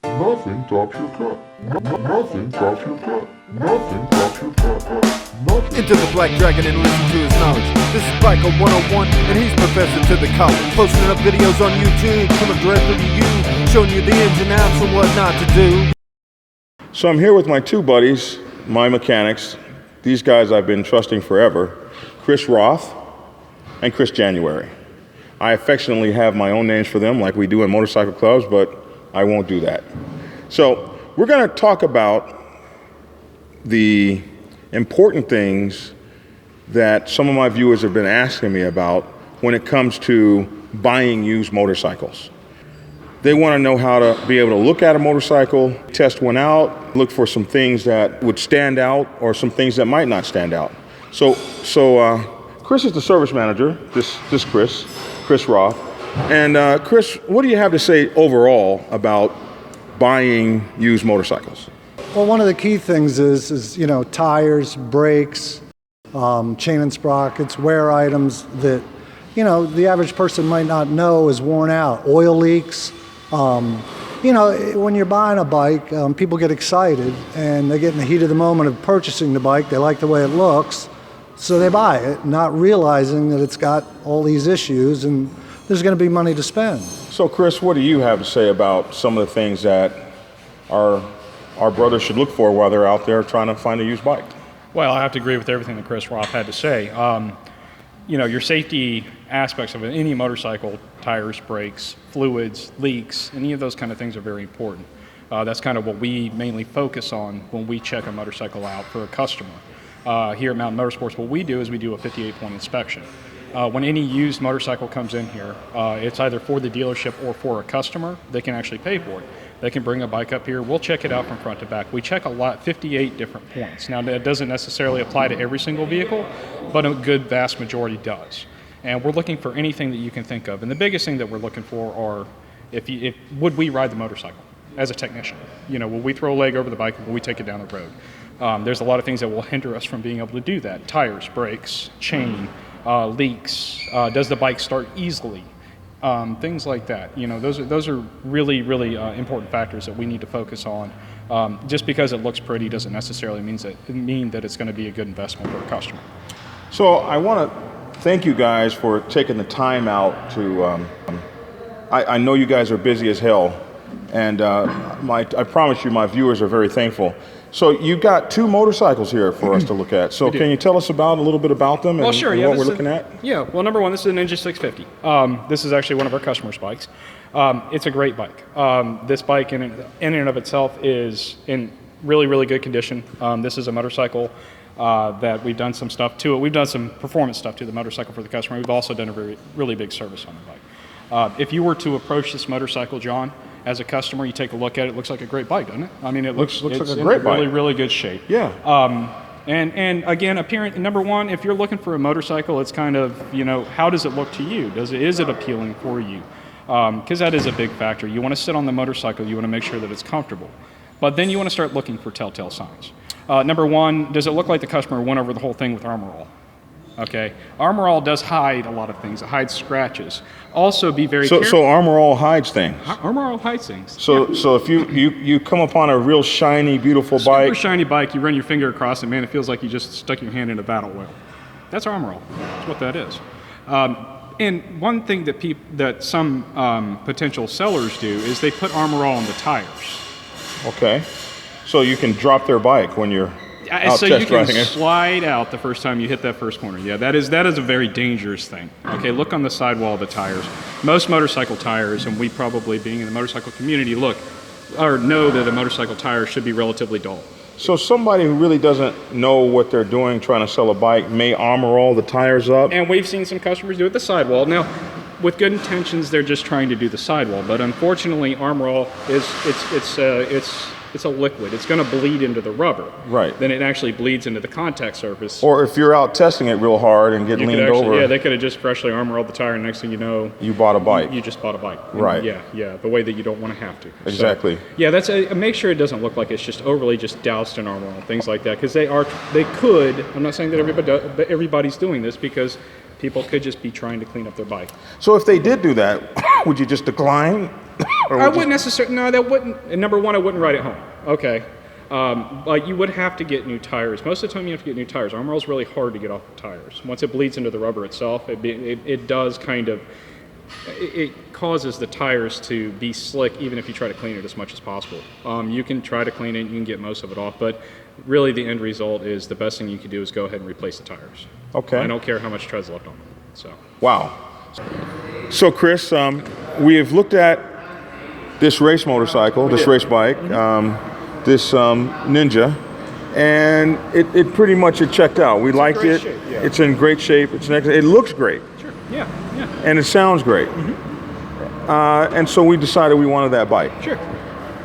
Nothing tops your cut. Nothing tops your cut. Nothing tops your cut. Nothing. Into the Black Dragon and listen to his knowledge. This is Biker 101, and he's professor to the college. Posting up videos on YouTube, coming directly to you, showing you the ins and outs and what not to do. So I'm here with my two buddies, my mechanics. These guys I've been trusting forever, Chris Roth and Chris January. I affectionately have my own names for them like we do in motorcycle clubs, but I won't do that. So we're going to talk about the important things that some of my viewers have been asking me about when it comes to buying used motorcycles. They want to know how to be able to look at a motorcycle, test one out, look for some things that would stand out or some things that might not stand out. So Chris is the service manager, this Chris Roth. And Chris, what do you have to say overall about buying used motorcycles? Well, one of the key things is tires, brakes, chain and sprockets, wear items that, the average person might not know is worn out. Oil leaks. When you're buying a bike, people get excited and they get in the heat of the moment of purchasing the bike. They like the way it looks, so they buy it, not realizing that it's got all these issues and there's going to be money to spend. So Chris, what do you have to say about some of the things that our brothers should look for while they're out there trying to find a used bike? Well, I have to agree with everything that Chris Roth had to say. Your safety aspects of any motorcycle, tires, brakes, fluids, leaks, any of those kind of things are very important. That's kind of what we mainly focus on when we check a motorcycle out for a customer. Here at Mountain Motorsports, what we do is we do a 58-point inspection. When any used motorcycle comes in here, it's either for the dealership or for a customer. They can actually pay for it. They can bring a bike up here. We'll check it out from front to back. We check 58 different points. Now, that doesn't necessarily apply to every single vehicle, but a good vast majority does. And we're looking for anything that you can think of. And the biggest thing that we're looking for are, would we ride the motorcycle as a technician? Will we throw a leg over the bike or will we take it down the road? There's a lot of things that will hinder us from being able to do that. Tires, brakes, chain, leaks, does the bike start easily? Things like that. Those are really, really important factors that we need to focus on. Just because it looks pretty doesn't necessarily mean that it's going to be a good investment for a customer. So I want to thank you guys for taking the time out to, I know you guys are busy as hell, and I promise you my viewers are very thankful. So you've got two motorcycles here for us to look at. So can you tell us a little bit about them and, what we're looking at? Yeah, well, number one, this is a Ninja 650. This is actually one of our customers' bikes. It's a great bike. This bike in and of itself is in really, really good condition. This is a motorcycle that we've done some stuff to it. We've done some performance stuff to the motorcycle for the customer. We've also done a really big service on the bike. If you were to approach this motorcycle, John, as a customer, you take a look at it, it looks like a great bike, doesn't it? I mean, it looks like a great bike. Really, really good shape. Yeah. And again, number one, if you're looking for a motorcycle, it's kind of, how does it look to you? Is it appealing for you? Because that is a big factor. You want to sit on the motorcycle, you want to make sure that it's comfortable. But then you want to start looking for telltale signs. Number one, does it look like the customer went over the whole thing with Armor All? Okay, Armor All does hide a lot of things. It hides scratches. Also, be very careful. So Armor All hides things. Armor All hides things. So if you come upon a real shiny, beautiful bike, super shiny bike, you run your finger across it, man, it feels like you just stuck your hand in a battle oil. That's Armor All. That's what that is. And one thing that some potential sellers do is they put Armor All on the tires. Okay, so you can drop their bike when you're out so you can it. slide out the first time you hit that first corner. Yeah, that is a very dangerous thing. Okay, look on the sidewall of the tires. Most motorcycle tires, and we probably being in the motorcycle community, know that a motorcycle tire should be relatively dull. So somebody who really doesn't know what they're doing trying to sell a bike may Armor All the tires up. And we've seen some customers do it the sidewall. Now, with good intentions, they're just trying to do the sidewall. But unfortunately, Armor All it's a liquid. It's going to bleed into the rubber. Right. Then it actually bleeds into the contact surface. Or if you're out testing it real hard and get leaned over. Yeah, they could have just freshly Armor All the tire, and next thing you know, you bought a bike. You just bought a bike. Right. Yeah, the way that you don't want to have to. Exactly. So, yeah, that's make sure it doesn't look like it's just overly just doused in Armor All, things like that, because they could. I'm not saying that everybody's doing this, because people could just be trying to clean up their bike. So if they did do that, would you just decline I wouldn't necessarily. No, that wouldn't. And number one, I wouldn't ride it home. Okay. But you would have to get new tires. Most of the time, you have to get new tires. Armor is really hard to get off the tires. Once it bleeds into the rubber itself, it does kind of. It causes the tires to be slick, even if you try to clean it as much as possible. You can try to clean it, you can get most of it off, but really the end result is the best thing you can do is go ahead and replace the tires. Okay. I don't care how much tread's left on them. So. Wow. So Chris, we have looked at this race motorcycle, this race bike, this Ninja, and it pretty much it checked out. We liked it. Shape, yeah. It's in great shape. It looks great. Sure. Yeah. And it sounds great. And so we decided we wanted that bike. Sure.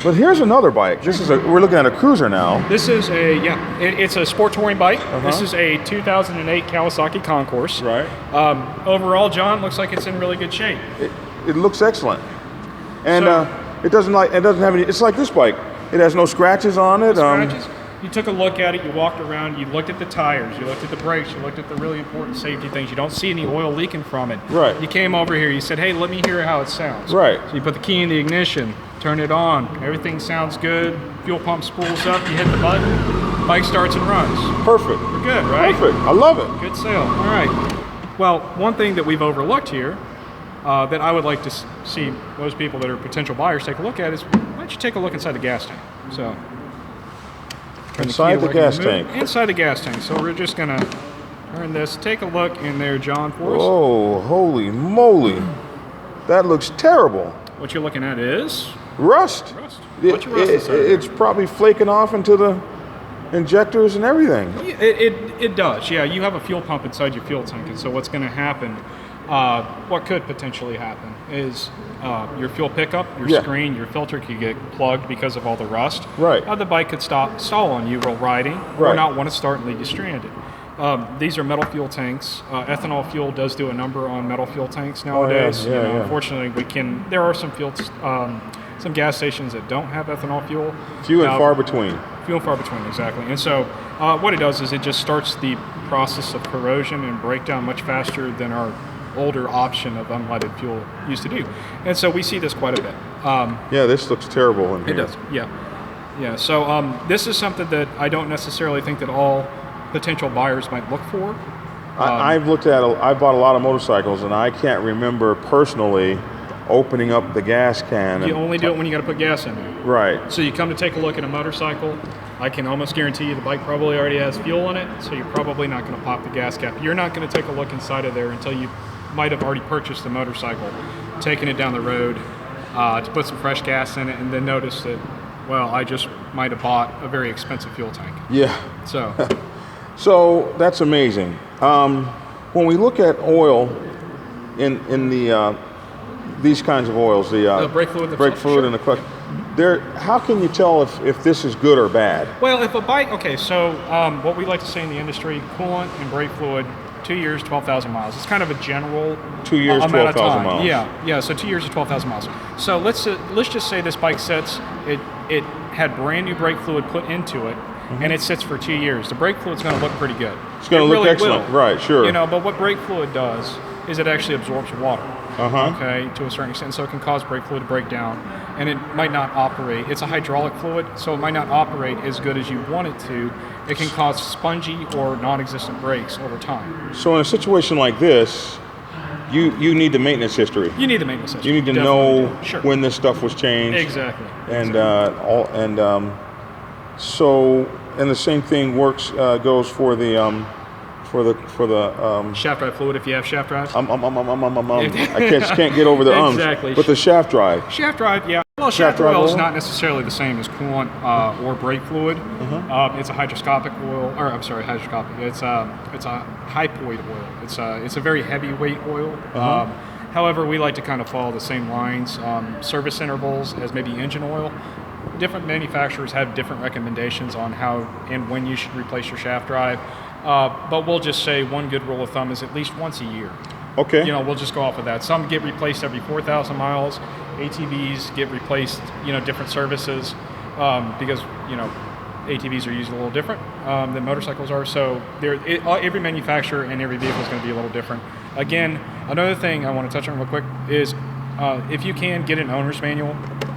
But here's another bike. We're looking at a cruiser now. This is it's a sport touring bike. This is a 2008 Kawasaki Concourse. Right. Overall, John, looks like it's in really good shape. It looks excellent. And it doesn't have any. It's like this bike. It has no scratches on it. Scratches. You took a look at it, you walked around, you looked at the tires, you looked at the brakes, you looked at the really important safety things. You don't see any oil leaking from it. Right. You came over here, you said, hey, let me hear how it sounds. Right. So you put the key in the ignition, turn it on, everything sounds good, fuel pump spools up, you hit the button, bike starts and runs. Perfect. We're good, right? Perfect. I love it. Good sale. All right. Well, one thing that we've overlooked here that I would like to see most people that are potential buyers take a look at is, why don't you take a look inside the gas tank? So. Inside the gas tank. Inside the gas tank. So we're just going to turn this. Take a look in there, John, for us. Oh, holy moly. That looks terrible. What you're looking at is? Rust. What's your rust inside there? It's probably flaking off into the injectors and everything. It does, yeah. You have a fuel pump inside your fuel tank, and so what's going to happen, what could potentially happen is your fuel pickup, your screen, your filter could get plugged because of all the rust. Right. The bike could stall on you while riding, or not want to start and leave you stranded. These are metal fuel tanks. Ethanol fuel does do a number on metal fuel tanks nowadays. Unfortunately, there are some gas stations that don't have ethanol fuel. Few and far between. Few and far between, exactly. And so what it does is it just starts the process of corrosion and breakdown much faster than our older option of unleaded fuel used to do. And so we see this quite a bit. Yeah, this looks terrible in here. It does, yeah. So this is something that I don't necessarily think that all potential buyers might look for. I bought a lot of motorcycles, and I can't remember personally opening up the gas can. You only do it when you got to put gas in there. Right. So you come to take a look at a motorcycle, I can almost guarantee you the bike probably already has fuel in it, so you're probably not going to pop the gas cap. You're not going to take a look inside of there until you might have already purchased the motorcycle, taken it down the road to put some fresh gas in it, and then notice that, well, I just might have bought a very expensive fuel tank. Yeah. So. So that's amazing. When we look at oil in the these kinds of oils, the brake fluid, and the clutch, how can you tell if this is good or bad? Well, if a bike, so what we like to say in the industry, coolant and brake fluid, 2 years, 12,000 miles. It's kind of a general 2 years, 12,000 miles. Yeah. So 2 years to 12,000 miles. So let's just say this bike sits. It had brand new brake fluid put into it, and it sits for 2 years. The brake fluid's going to look pretty good. It's going to look really excellent, will. Right? Sure. But what brake fluid does is it actually absorbs water. Okay, to a certain extent, so it can cause brake fluid to break down, and it might not operate. It's a hydraulic fluid, so it might not operate as good as you want it to. It can cause spongy or non-existent brakes over time. So in a situation like this, you need the maintenance history. You need the maintenance history. You need to know when this stuff was changed. Exactly. And the same thing goes for the shaft drive fluid if you have shaft drive. I can't get over the Exactly. But the shaft drive. Shaft drive, yeah. Well, shaft oil is not necessarily the same as coolant or brake fluid. It's a hydroscopic oil, It's a hypoid oil. It's a very heavyweight oil. However, we like to kind of follow the same lines. Service intervals as maybe engine oil. Different manufacturers have different recommendations on how and when you should replace your shaft drive. But we'll just say one good rule of thumb is at least once a year. Okay. We'll just go off of that. Some get replaced every 4,000 miles. ATVs get replaced, different services because, ATVs are used a little different than motorcycles are. So every manufacturer and every vehicle is going to be a little different. Again, another thing I want to touch on real quick is If you can, get an owner's manual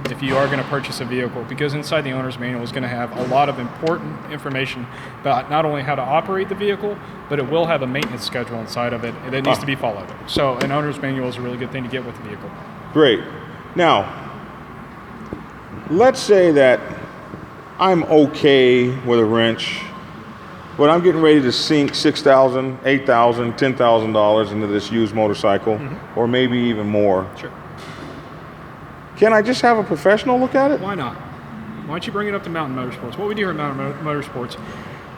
if you are going to purchase a vehicle, because inside the owner's manual is going to have a lot of important information about not only how to operate the vehicle, but it will have a maintenance schedule inside of it that needs to be followed. So an owner's manual is a really good thing to get with the vehicle. Great. Now, let's say that I'm okay with a wrench, but I'm getting ready to sink $6,000, $8,000, $10,000 into this used motorcycle, or maybe even more. Sure. Can I just have a professional look at it? Why not? Why don't you bring it up to Mountain Motorsports? What we do here at Mountain Motorsports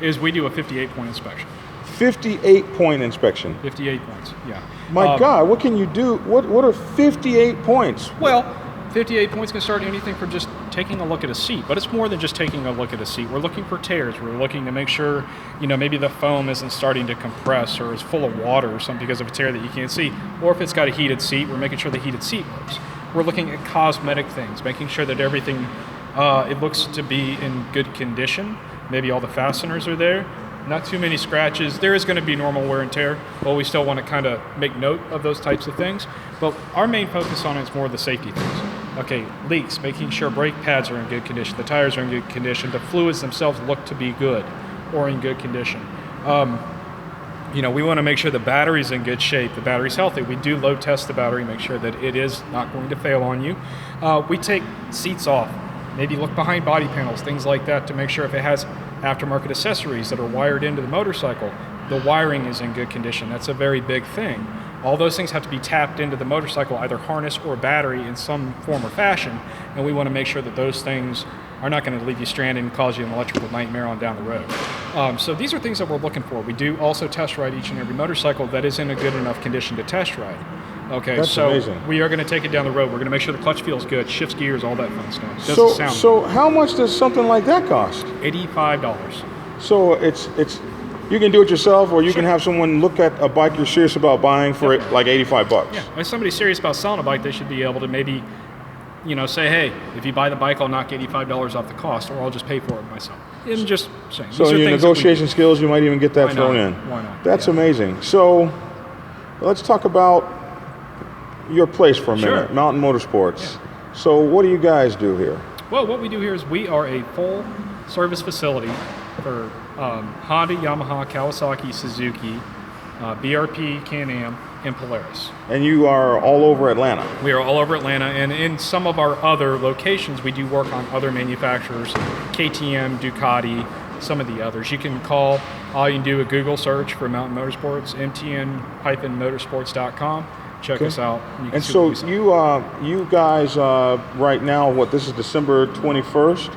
is we do a 58-point inspection. 58-point inspection. 58 points, yeah. My God, what can you do? What are 58 points? Well, 58 points can start anything from just taking a look at a seat, but it's more than just taking a look at a seat. We're looking for tears. We're looking to make sure, maybe the foam isn't starting to compress or is full of water or something because of a tear that you can't see. Or if it's got a heated seat, we're making sure the heated seat works. We're looking at cosmetic things, making sure that everything, it looks to be in good condition. Maybe all the fasteners are there. Not too many scratches. There is going to be normal wear and tear, but we still want to kind of make note of those types of things. But our main focus on it is more the safety things. Okay, leaks, making sure brake pads are in good condition, the tires are in good condition, the fluids themselves look to be good or in good condition. We want to make sure the battery's in good shape, the battery's healthy. We do load test the battery, make sure that it is not going to fail on you. We take seats off, maybe look behind body panels, things like that, to make sure if it has aftermarket accessories that are wired into the motorcycle, the wiring is in good condition. That's a very big thing. All those things have to be tapped into the motorcycle, either harness or battery in some form or fashion, and we want to make sure that those things are not going to leave you stranded and cause you an electrical nightmare on down the road. So these are things that we're looking for. We do also test ride each and every motorcycle that is in a good enough condition to test ride. Okay, That's so amazing. we are going to take it down the road. We're going to make sure the clutch feels good, shifts gears, all that fun stuff. So how much does something like that cost? $85. So it's you can do it yourself, or you can have someone look at a bike you're serious about buying for it, like $85. Yeah, if somebody's serious about selling a bike, they should be able to maybe, say, hey, if you buy the bike, I'll knock $85 off the cost, or I'll just pay for it myself. And just saying. So in your negotiation skills, you might even get that thrown in. Why not? That's amazing. So let's talk about your place for a minute, Sure. Mountain Motorsports. Yeah. So what do you guys do here? Well, what we do here is we are a full service facility for Honda, Yamaha, Kawasaki, Suzuki, BRP, Can-Am, and Polaris. And you are all over Atlanta. We are all over Atlanta, and in some of our other locations, we do work on other manufacturers, KTM, Ducati, some of the others. You can call, you can do a Google search for Mountain Motorsports, mtn-motorsports.com. Check us out. And so you guys, right now, this is December 21st,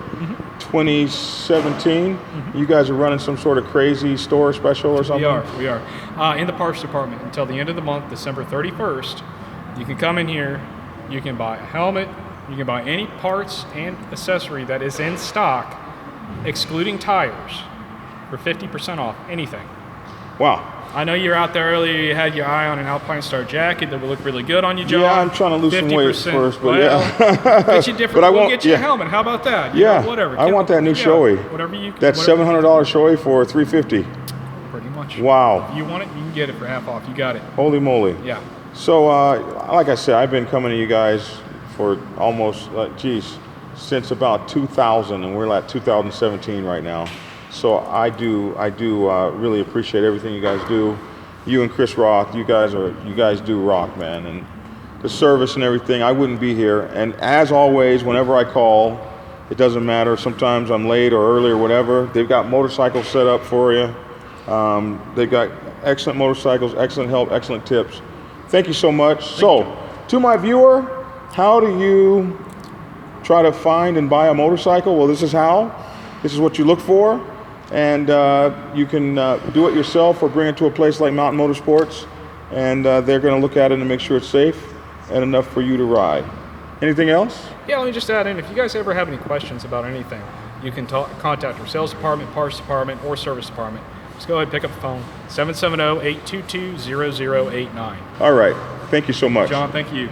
2017. You guys are running some sort of crazy store special or something? We are. In the parts department until the end of the month, December 31st, you can come in here, you can buy a helmet, you can buy any parts and accessory that is in stock, excluding tires, for 50% off anything. Wow. I know you're out there earlier, you had your eye on an Alpine Star jacket that would look really good on you, John. Yeah, I'm trying to lose some weight first, but get you different. But we'll get you a helmet. How about that? Whatever. I want that new Shoei. Whatever you. That $700 Shoei for $350. Pretty much. Wow. If you want it, you can get it for half off. You got it. Holy moly. Yeah. So, like I said, I've been coming to you guys for almost, since about 2000, and we're at 2017 right now. So I do really appreciate everything you guys do. You and Chris Roth, you guys do rock, man, and the service and everything. I wouldn't be here. And as always, whenever I call, it doesn't matter. Sometimes I'm late or early or whatever. They've got motorcycles set up for you. They've got excellent motorcycles, excellent help, excellent tips. Thank you so much. To my viewer, how do you try to find and buy a motorcycle? Well, this is how. This is what you look for. And you can do it yourself or bring it to a place like Mountain Motorsports, and they're going to look at it and make sure it's safe and enough for you to ride. Anything else? Yeah, let me just add in, if you guys ever have any questions about anything, you can contact our sales department, parts department, or service department. Just go ahead and pick up the phone, 770-822-0089. All right. Thank you so much. John, thank you.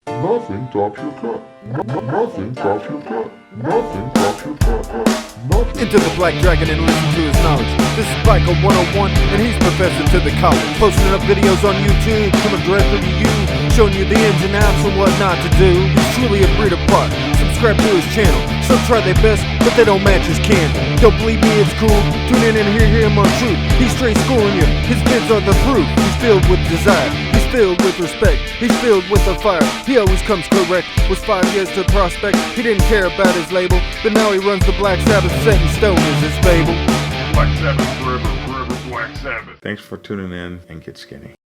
Nothing Nothing tops your cut. Nothing tops your cut. Nothing tops your cut. Nothing. Into the Black Dragon and listen to his knowledge. This is Biker 101, and he's professor to the college. Posting up videos on YouTube, coming directly to you, showing you the ins and outs and what not to do. He's truly a breed apart. Subscribe to his channel. Some try their best, but they don't match his candle. Don't believe me, it's cool. Tune in and hear him on truth. He's straight schooling you. His vids are the proof. He's filled with desire. He's filled with respect. He's filled with a fire. He always comes correct. Was 5 years to prospect. He didn't care about his label, but now he runs the Black Sabbath. Set in stone is his fable. Black Sabbath forever, forever Black Sabbath. Thanks for tuning in and get skinny.